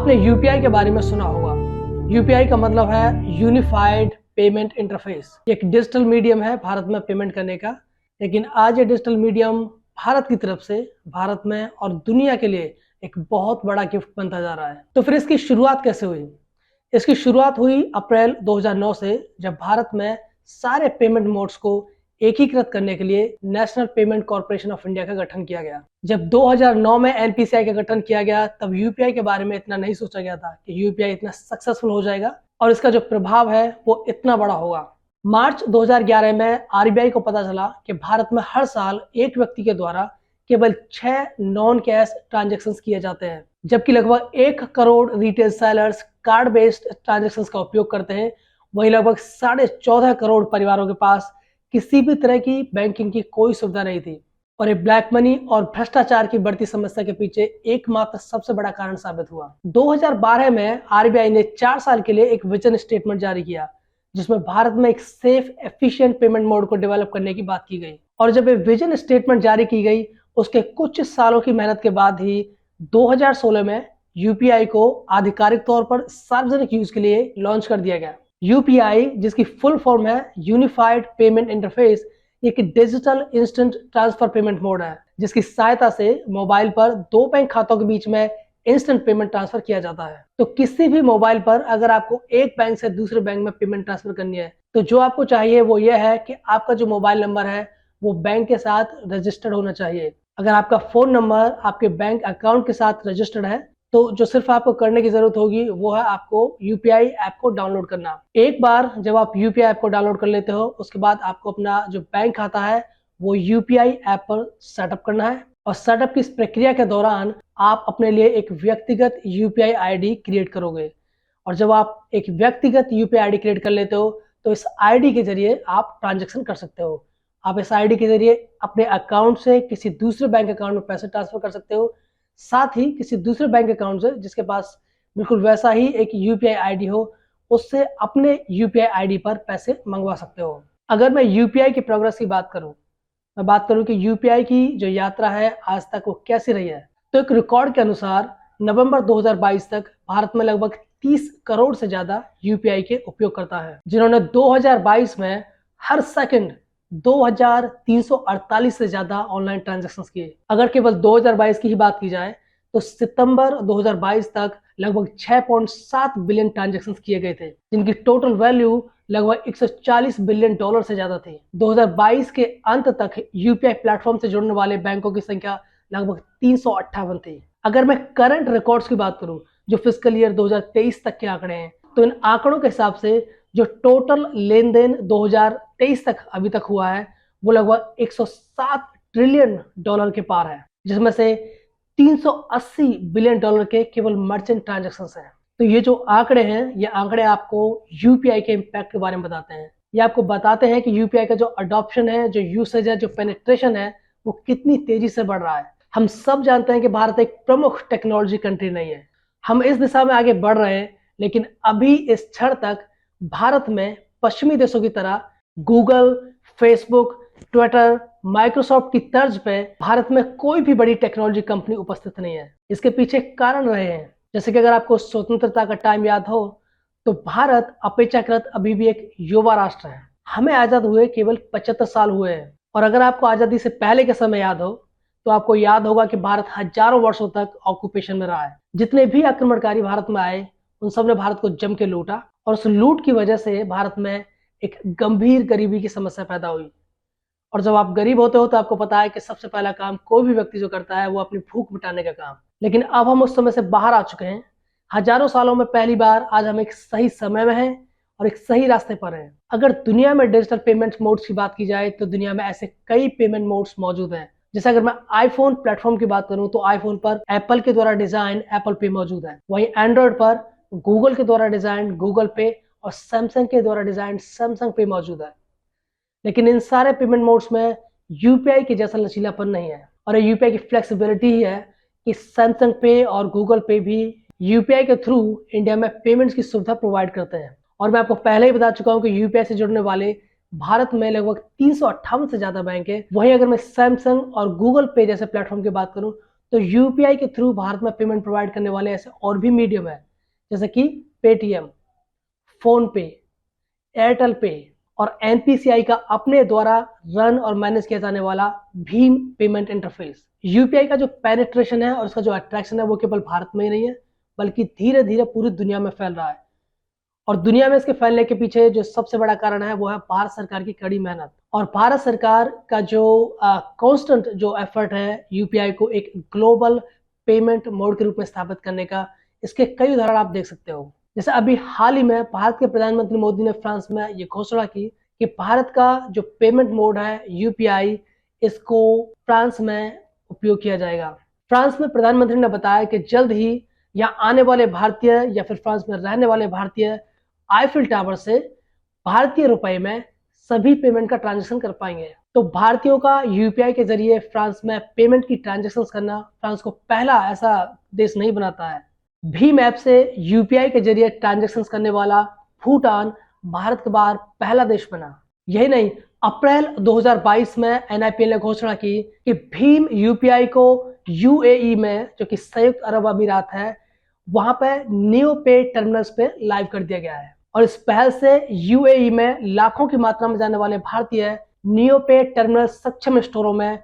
आपने यूपीआई के बारे में सुना होगा। यूपीआई का मतलब है यूनिफाइड पेमेंट इंटरफेस। एक डिजिटल मीडियम है भारत में पेमेंट करने का, लेकिन आज ये डिजिटल मीडियम भारत की तरफ से भारत में और दुनिया के लिए एक बहुत बड़ा गिफ्ट बनता जा रहा है। तो फिर इसकी शुरुआत कैसे हुई? इसकी शुरुआत हुई अप्रैल 2009 से, जब भारत में सारे पेमेंट मोड्स को एकीकृत करने के लिए national payment corporation of India का गठन किया गया। जब 2009 में एनपीसीआई का गठन किया गया, तब यूपीआई के बारे में इतना नहीं सोचा गया था कि यूपीआई इतना सक्सेसफुल हो जाएगा और इसका जो प्रभाव है वो इतना बड़ा होगा। मार्च 2011 में आरबीआई को पता चला कि भारत में हर साल एक व्यक्ति के द्वारा केवल 6 नॉन कैश ट्रांजेक्शन किए जाते हैं, जबकि लगभग 1 crore retail sellers card based transaction का उपयोग करते हैं। वहीं लगभग 14.5 करोड़ परिवारों के पास किसी भी तरह की बैंकिंग की कोई सुविधा नहीं थी, और ये ब्लैक मनी और भ्रष्टाचार की बढ़ती समस्या के पीछे एकमात्र सबसे बड़ा कारण साबित हुआ। 2012 में आरबीआई ने 4 साल के लिए एक विजन स्टेटमेंट जारी किया, जिसमें भारत में एक सेफ एफिशिएंट पेमेंट मोड को डेवलप करने की बात की गई। और जब ये विजन स्टेटमेंट जारी की गई, उसके कुछ सालों की मेहनत के बाद ही 2016 में यूपीआई को आधिकारिक तौर पर सार्वजनिक यूज के लिए लॉन्च कर दिया गया। यूपीआई, जिसकी फुल फॉर्म है यूनिफाइड पेमेंट इंटरफेस, एक digital instant transfer payment mode है, जिसकी सहायता से मोबाइल पर 2 बैंक खातों के बीच में इंस्टेंट पेमेंट ट्रांसफर किया जाता है। तो किसी भी मोबाइल पर अगर आपको एक बैंक से दूसरे बैंक में पेमेंट ट्रांसफर करनी है, तो जो आपको चाहिए वो ये है कि आपका जो मोबाइल नंबर है वो बैंक के साथ रजिस्टर्ड होना चाहिए। अगर आपका फोन नंबर आपके बैंक अकाउंट के साथ रजिस्टर्ड है, तो जो सिर्फ आपको करने की जरूरत होगी वो है आपको यूपीआई ऐप को डाउनलोड करना। एक बार जब आप यूपीआई ऐप को डाउनलोड कर लेते हो, उसके बाद आपको अपना जो बैंक खाता है वो यूपीआई ऐप पर सेटअप करना है, और सेटअप की इस प्रक्रिया के दौरान आप अपने लिए एक व्यक्तिगत यूपीआई आईडी क्रिएट करोगे। और जब आप एक व्यक्तिगत यूपीआई आईडी क्रिएट कर लेते हो, तो इस आईडी के जरिए आप ट्रांजेक्शन कर सकते हो। आप इस आईडी के जरिए अपने अकाउंट से किसी दूसरे बैंक अकाउंट में पैसे ट्रांसफर कर सकते हो, साथ ही किसी दूसरे बैंक अकाउंट से जिसके पास बिल्कुल वैसा ही एक यूपीआई आईडी हो, उससे अपने यूपीआई आईडी पर पैसे मंगवा सकते हो। अगर मैं यूपीआई की प्रोग्रेस की बात करूं, मैं बात करूं कि यूपीआई की जो यात्रा है आज तक वो कैसी रही है, तो एक रिकॉर्ड के अनुसार नवंबर 2022 तक भारत में लगभग 30 करोड़ से ज्यादा यूपीआई के उपयोगकर्ता है, जिन्होंने 2022 में हर सेकंड 2348 से ज्यादा ऑनलाइन ट्रांजैक्शन किए। अगर केवल 2022 की ही बात की जाए, तो सितंबर 2022 तक लगभग 6.7 बिलियन ट्रांजैक्शन किए गए थे, जिनकी टोटल वैल्यू लगभग 140 बिलियन डॉलर से ज्यादा थी। 2022 के अंत तक यूपीआई प्लेटफॉर्म से जुड़ने वाले बैंकों की संख्या लगभग 358 थी। अगर मैं करंट रिकॉर्ड्स की बात करूं, जो फिस्कल ईयर 2023 तक के आंकड़े हैं, तो इन आंकड़ों के हिसाब से जो टोटल लेन देन 2023 तक अभी तक हुआ है वो लगभग 107 ट्रिलियन डॉलर के पार है, जिसमें से 380 बिलियन डॉलर के केवल मर्चेंट ट्रांजैक्शंस हैं। तो ये जो आंकड़े हैं, ये आंकड़े आपको यूपीआई के इम्पैक्ट के बारे में बताते हैं। ये आपको बताते हैं कि यूपीआई का जो अडॉप्शन है, जो यूसेज है, जो पेनिट्रेशन है, वो कितनी तेजी से बढ़ रहा है। हम सब जानते हैं कि भारत एक प्रमुख टेक्नोलॉजी कंट्री नहीं है, हम इस दिशा में आगे बढ़ रहे हैं, लेकिन अभी इस क्षण तक भारत में पश्चिमी देशों की तरह गूगल, फेसबुक, ट्विटर, माइक्रोसॉफ्ट की तर्ज पे भारत में कोई भी बड़ी टेक्नोलॉजी कंपनी उपस्थित नहीं है। इसके पीछे कारण रहे हैं, जैसे कि अगर आपको स्वतंत्रता का टाइम याद हो, तो भारत अपेक्षाकृत अभी भी एक युवा राष्ट्र है। हमें आजाद हुए केवल 75 साल हुए हैं, और अगर आपको आजादी से पहले के समय याद हो, तो आपको याद होगा कि भारत हजारों वर्षों तक ऑक्यूपेशन में रहा है। जितने भी आक्रमणकारी भारत में आए, उन सब ने भारत को जम के लूटा, और उस लूट की वजह से भारत में एक गंभीर गरीबी की समस्या पैदा हुई। और जब आप गरीब होते हो, तो आपको पता है कि सबसे पहला काम कोई भी व्यक्ति जो करता है वो अपनी भूख मिटाने का काम। लेकिन अब हम उस समय से बाहर आ चुके हैं। हजारों सालों में पहली बार आज हम एक सही समय में हैं और एक सही रास्ते पर हैं। अगर दुनिया में डिजिटल पेमेंट मोड्स की बात की जाए, तो दुनिया में ऐसे कई पेमेंट मोड्स मौजूद हैं। जैसे अगर मैं आईफोन प्लेटफॉर्म की बात करूं, तो आईफोन पर एप्पल के द्वारा डिजाइन एप्पल पे मौजूद है। वहीं एंड्रॉइड पर गूगल के द्वारा डिजाइन गूगल पे और सैमसंग के द्वारा डिजाइन सैमसंग पे मौजूद है। लेकिन इन सारे पेमेंट मोड्स में यूपीआई के जैसा लचीलापन नहीं है, और ये यूपीआई की फ्लेक्सिबिलिटी ही है कि सैमसंग पे और गूगल पे भी यूपीआई के थ्रू इंडिया में पेमेंट्स की सुविधा प्रोवाइड करते हैं। और मैं आपको पहले ही बता चुका हूं कि यूपीआई से जुड़ने वाले भारत में लगभग 358 से ज्यादा बैंक है। वहीं अगर मैं सैमसंग और गूगल पे जैसे प्लेटफॉर्म की बात करूं, तो यूपीआई के थ्रू भारत में पेमेंट प्रोवाइड करने वाले ऐसे और भी मीडियम है, जैसे कि पेटीएम, फोन पे, एयरटेल पे और एनपीसीआई का अपने द्वारा रन और मैनेज किया जाने वाला भीम पेमेंट इंटरफेस। यूपीआई का जो पेनिट्रेशन है और उसका जो अट्रैक्शन है वो केवल भारत में ही नहीं है, बल्कि धीरे धीरे पूरी दुनिया में फैल रहा है। और दुनिया में इसके फैलने के पीछे जो सबसे बड़ा कारण है वो है भारत सरकार की कड़ी मेहनत और भारत सरकार का जो कांस्टेंट जो एफर्ट है यूपीआई को एक ग्लोबल पेमेंट मोड के रूप में स्थापित करने का। इसके कई उदाहरण आप देख सकते हो। जैसे अभी हाल ही में भारत के प्रधानमंत्री मोदी ने फ्रांस में ये घोषणा की कि भारत का जो पेमेंट मोड है यूपीआई, इसको फ्रांस में उपयोग किया जाएगा। फ्रांस में प्रधानमंत्री ने बताया कि जल्द ही यहाँ आने वाले भारतीय या फिर फ्रांस में रहने वाले भारतीय आईफिल टावर से भारतीय रुपए में सभी पेमेंट का ट्रांजैक्शन कर पाएंगे। तो भारतीयों का यूपीआई के जरिए फ्रांस में पेमेंट की ट्रांजैक्शन करना फ्रांस को पहला ऐसा देश नहीं बनाता है। भीम ऐप से यूपीआई के जरिए ट्रांजैक्शन करने वाला भूटान भारत के बाद पहला देश बना। यही नहीं, अप्रैल 2022 में एनआईपीएल ने घोषणा की कि भीम यूपीआई को यूएई में, जो कि संयुक्त अरब अमीरात है, वहां पे नियो पे टर्मिनल्स पे लाइव कर दिया गया है। और इस पहल से यूएई में लाखों की मात्रा में जाने वाले भारतीय नियो पे टर्मिनल सक्षम स्टोरों में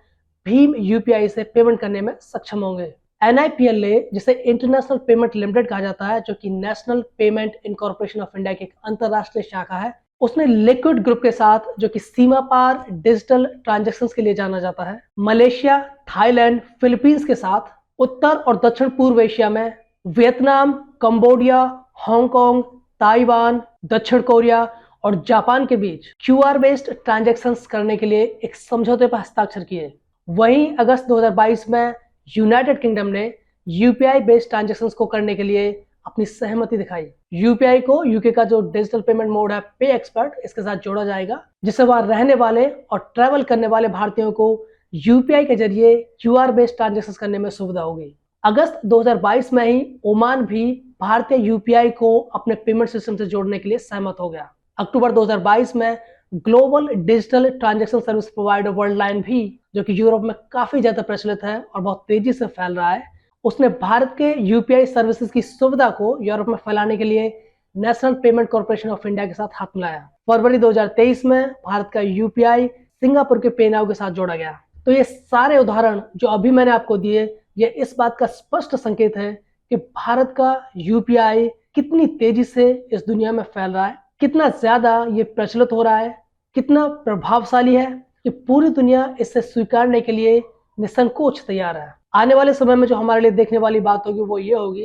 भीम यूपीआई से पेमेंट करने में सक्षम होंगे। एनआईपीएल ने, जिसे इंटरनेशनल पेमेंट लिमिटेड कहा जाता है, जो कि national payment incorporation of India की एक अंतरराष्ट्रीय शाखा है, उसने लिक्विड ग्रुप के साथ, जो कि सीमा पार डिजिटल ट्रांजैक्शन के लिए जाना जाता है, मलेशिया, थाईलैंड, फिलीपींस के साथ उत्तर और दक्षिण पूर्व एशिया में वियतनाम, कंबोडिया, हांगकांग, ताइवान, दक्षिण कोरिया और जापान के बीच क्यूआर बेस्ड ट्रांजैक्शंस करने के लिए एक समझौते पर हस्ताक्षर किए। वहीं अगस्त 2022 में यूनाइटेड किंगडम ने यूपीआई बेस्ड ट्रांजैक्शंस को करने के लिए अपनी सहमति दिखाई। यूपीआई को यूके का जो डिजिटल पेमेंट मोड है पे एक्सपर्ट, इसके साथ जोड़ा जाएगा, जिससे वहां रहने वाले और ट्रैवल करने वाले भारतीयों को यूपीआई के जरिए क्यूआर बेस्ड ट्रांजैक्शंस करने में सुविधा होगी। अगस्त 2022 में ही ओमान भी भारतीय यूपीआई को अपने पेमेंट सिस्टम से जोड़ने के लिए सहमत हो गया। अक्टूबर 2022 में global digital transaction service provider world line भी, जो कि यूरोप में काफी ज्यादा प्रचलित है और बहुत तेजी से फैल रहा है, उसने भारत के यूपीआई सर्विसेज की सुविधा को यूरोप में फैलाने के लिए national payment corporation of India के साथ हाथ मिलाया। फरवरी 2023 में भारत का यूपीआई सिंगापुर के पेनाउ के साथ जोड़ा गया। तो ये सारे उदाहरण जो अभी मैंने आपको दिए, ये इस बात का स्पष्ट संकेत है कि भारत का यूपीआई कितनी तेजी से इस दुनिया में फैल रहा है, कितना ज्यादा ये प्रचलित हो रहा है, कितना प्रभावशाली है कि पूरी दुनिया इसे स्वीकारने के लिए निसंकोच तैयार है। आने वाले समय में जो हमारे लिए देखने वाली बात होगी वो ये होगी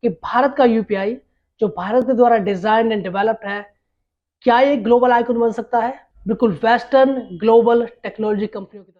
कि भारत का यूपीआई, जो भारत के द्वारा डिजाइन एंड डेवलप्ड है, क्या ये ग्लोबल आइकन बन सकता है, बिल्कुल वेस्टर्न ग्लोबल टेक्नोलॉजी कंपनियों की तरह।